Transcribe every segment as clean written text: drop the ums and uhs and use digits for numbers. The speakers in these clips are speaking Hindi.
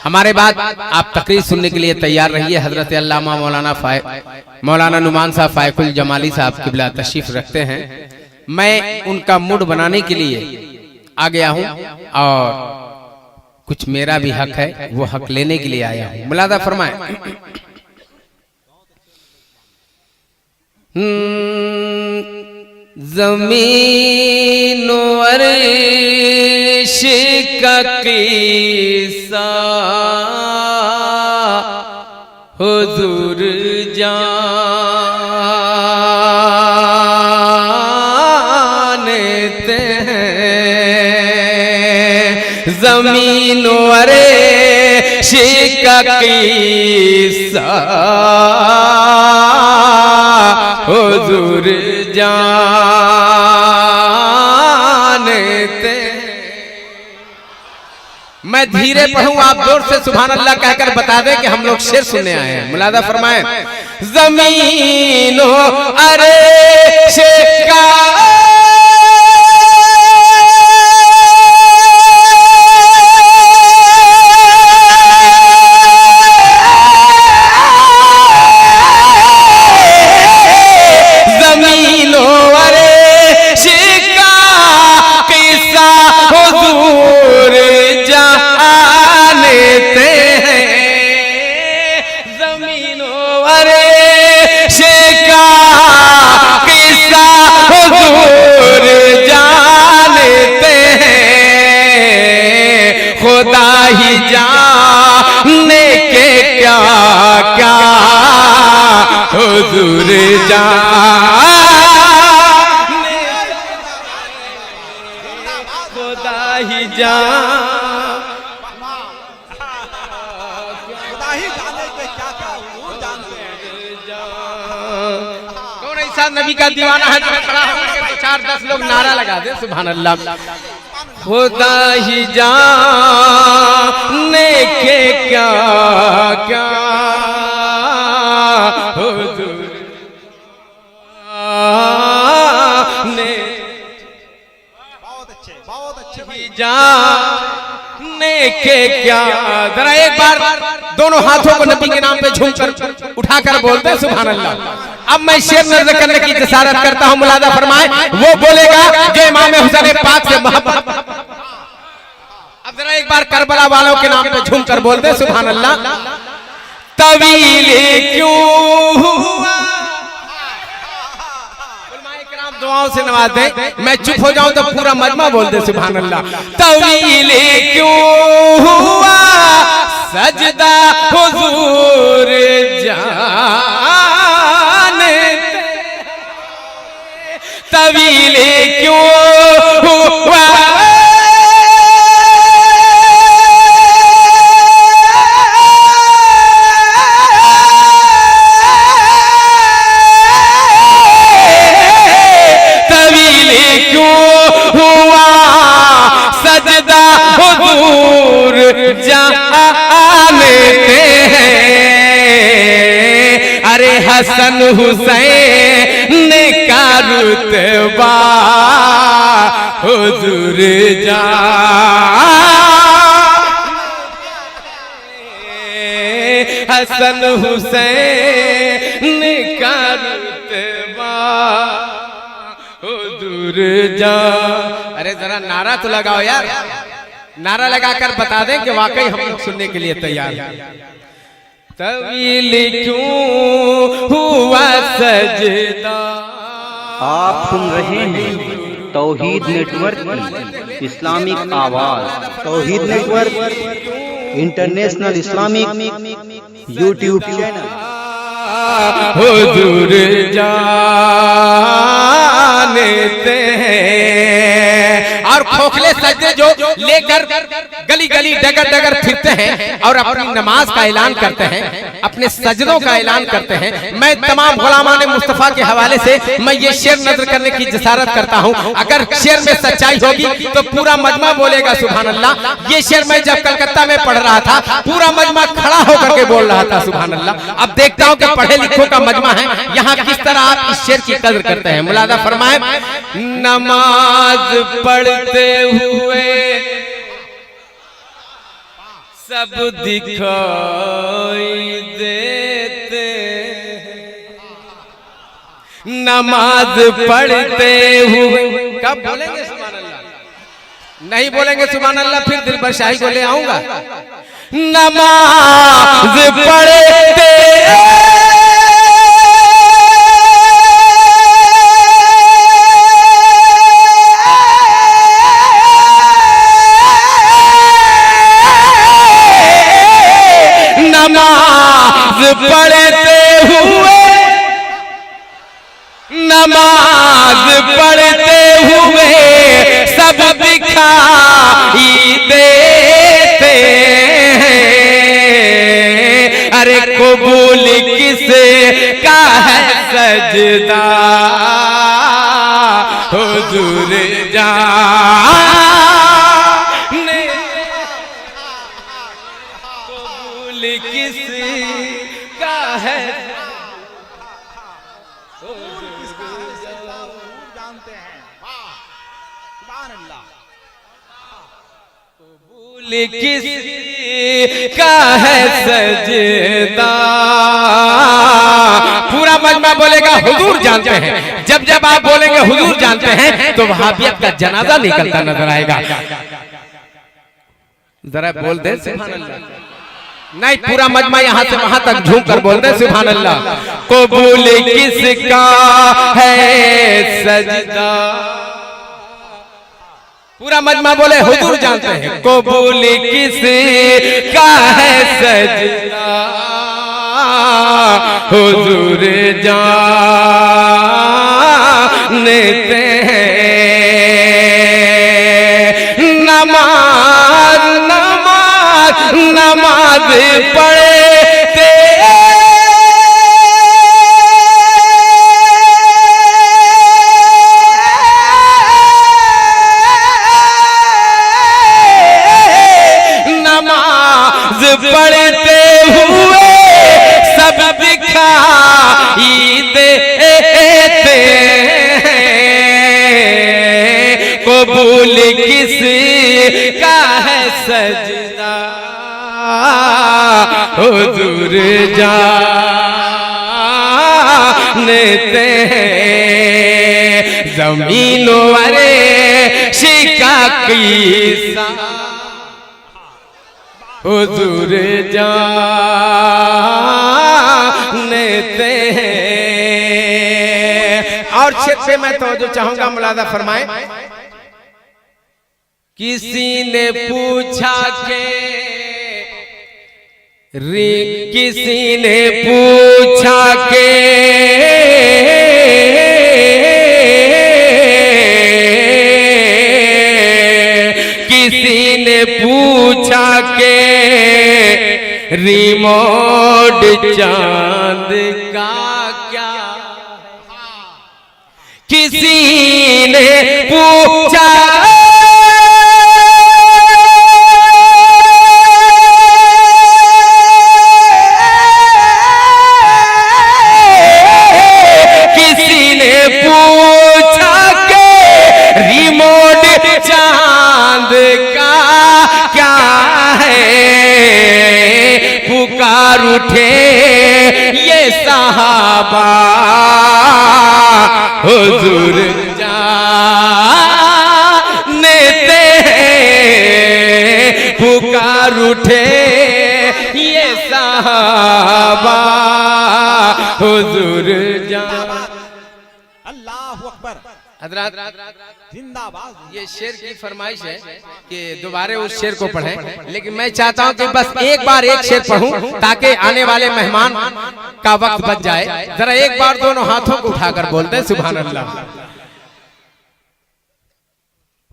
हमारे बाद आप तकरीर सुनने के लिए तैयार रहिए। हजरत अल्लामा मौलाना नुमान साहब फायकुल जमाली साहब किबला तशरीफ रखते हैं। मैं उनका मूड बनाने के लिए आ गया हूं और कुछ मेरा भी हक है, वो हक लेने के लिए आया हूं। मुलादा फरमाए। ज़मीन अर्श का क़िस्सा हुज़ूर जानते हैं। ज़मीन अर्श का क़िस्सा हुज़ूर जानते। मैं धीरे पढ़ूं, आप जोर से सुभान अल्लाह कहकर बता दें कि हम लोग शेर सुनने आए हैं। मुलादा फरमाएं। ज़मीनो अर्श का खुदा ही जाने के क्या क्या हुजूर जाने, खुदा ही जाने के क्या क्या हुजूर जानते हैं। कौन ऐसा नबी का दीवाना है जो खड़ा होकर के 4-10 लोग नारा लगा दे सुभान अल्लाह। खुदा ही जाने के क्या क्या हुजूर ने, बहुत अच्छे ही जाने के क्या। जरा एक बार दोनों हाथों को नबी के नाम पे झूमकर उठाकर बोलते हैं सुभान अल्लाह। अब मैं शेर नजर करने की जसारत करता हूं। मुलादा फरमाए। वो बोलेगा जो इमाम हुसैन पाक से मोहब्बत। अब जरा एक बार करबला वालों के नाम पे झूमकर बोलते हैं सुभान अल्लाह। तवील क्यों हुआ, दुआओं से नवाज दे। मैं चुप हो जाऊं तो पूरा मजमा बोल दे सुभान अल्लाह। तवील क्यों हुआ सजदा हुजूर जाने, तवील क्यों हुआ जानते हैं। अरे हसन हुसैन का रुतबा हुजूर जानते, हसन हुसैन का रुतबा हुजूर जान। अरे जरा नारा तो लगाओ यार, नारा लगाकर बता दें कि वाकई हम लोग सुनने के लिए तैयार हैं। तवील क्यों हुआ सजदा। आप सुन रहे हैं तौहीद नेटवर्क की इस्लामिक आवाज। Tauheed network international Islamic YouTube channel. हुजूर जानते हैं। और खोखले सजदे जो लेकर गली गली डगर डगर फिरते हैं और अपनी नमाज का ऐलान करते हैं, अपने सजदों का ऐलान करते हैं। मैं तमाम गुलामान मुस्तफा के हवाले से मैं ये शेर नजर करने की जसारत करता हूँ। अगर शेर में सच्चाई होगी तो पूरा मजमा बोलेगा सुभान अल्लाह। ये शेर मैं जब कलकत्ता में पढ़ रहा था पूरा मजमा खड़ा होकर के बोल रहा था सुभान अल्लाह। अब देखता हूँ कि पढ़े लिखों का मजमा है, यहाँ किस तरह आप इस शेर की कदर करते हैं। मुलादा फरमाए। नमाज पढ़ते हुए सब दिखाई देते, नमाज पढ़ते हुए। कब बोलेंगे सुभान अल्लाह? नहीं बोलेंगे सुभान अल्लाह फिर दिल पर शाही को ले आऊंगा। नमाज पढ़ते नमाज पढ़ते हुए सब दिखाई देते हैं। अरे कबूल किसे का है सजदा, हुजूर जाने कबूल किसे का है। किसी का है सजदा, पूरा मजमा बोलेगा हुजूर जानते हैं। जब जब आप बोलेंगे हुजूर जानते हैं तो वहाबियत का जनाजा निकलता नजर आएगा। जरा बोल दे सुभान अल्लाह। नहीं, पूरा मजमा यहाँ से वहां तक झूम कर बोल दे सुभान अल्लाह। कबूल किसका है सजदा, पूरा मजमा बोले हुजूर जानते हैं। कबूल किसी का है सजदा, हुजूर जानते हैं। नमाज नमाज नमाज पढ़ते पढ़ते हुए सब दिखाई देते हैं। कबूल किसी का है सजदा, हुजूर जानते हैं। जमीनों वाले शिकाकी हुजूर जानते हैं। और शेर पे मैं तवज्जो चाहूंगा, मुलादा फरमाएं। किसी ने पूछा के किसी ने पूछा के किसी ने पूछा के रिमोट चांद का क्या, किसी ने पूछा किसी ने पूछा के रिमोट चांद का क्या है। पुकार उठे ये सहाबा, हुजूर जानते हैं। पुकार उठे ये सहाबा, हुजूर जान। अल्लाह अकबर। हजरात जिंदाबाद। ये शेर की फरमाइश है कि दोबारा उस शेर को पढ़ें, लेकिन मैं चाहता हूं कि बस एक बार एक शेर पढ़ूं ताकि आने वाले मेहमान का वक्त बच जाए। जरा एक बार दोनों हाथों को उठाकर बोलते हैं सुभान अल्लाह।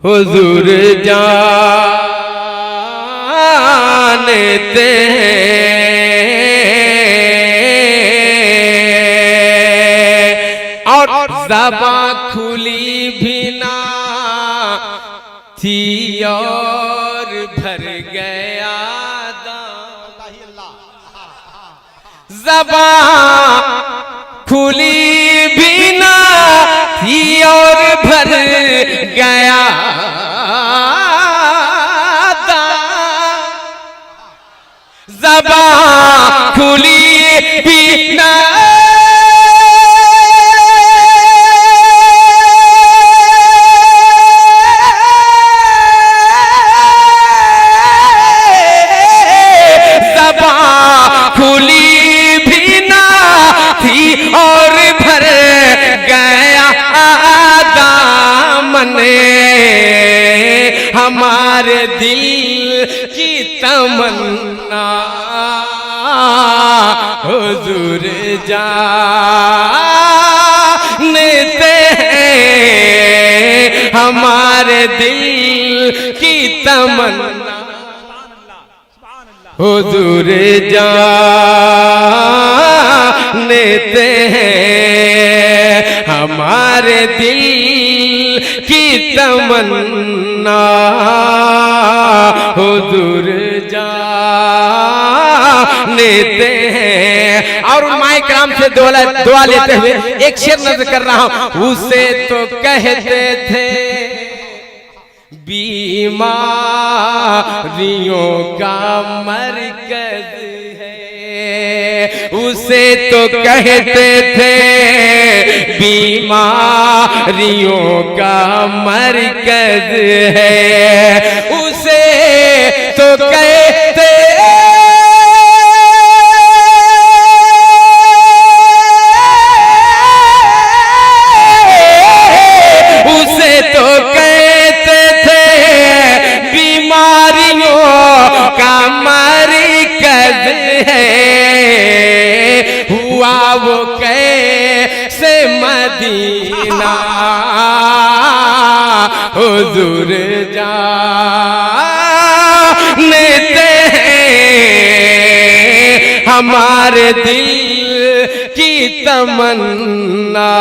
हुजूर जानते हैं। और ज़बां खुली भी ना थी और भर गया ज़बां खुली भी ना थी और भर गया ज़बां खुली भी ना हमारे दिल की तमन्ना हुजूर जानते हैं, हमारे दिल की तमन्ना हुजूर जानते हैं, हमारे दिल की तमन्ना हुजूर जानते हैं। और माए कराम से दुआ लेते हुए एक शेर नज़र कर रहा हूं। उसे तो कहते थे बीमारियों का मरकज है, उसे तो कहते थे बीमारियों का मरकज है, उसे तो कहते वो कैसे मदीना हुजूर जानते हैं, हमारे दिल की तमन्ना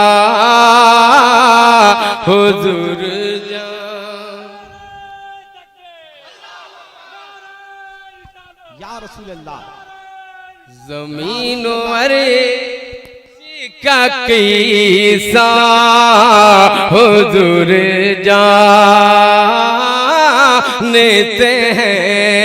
हुजूर या रसूल अल्लाह। ज़मीनो अरे का कीसा हुजूर जानते हैं,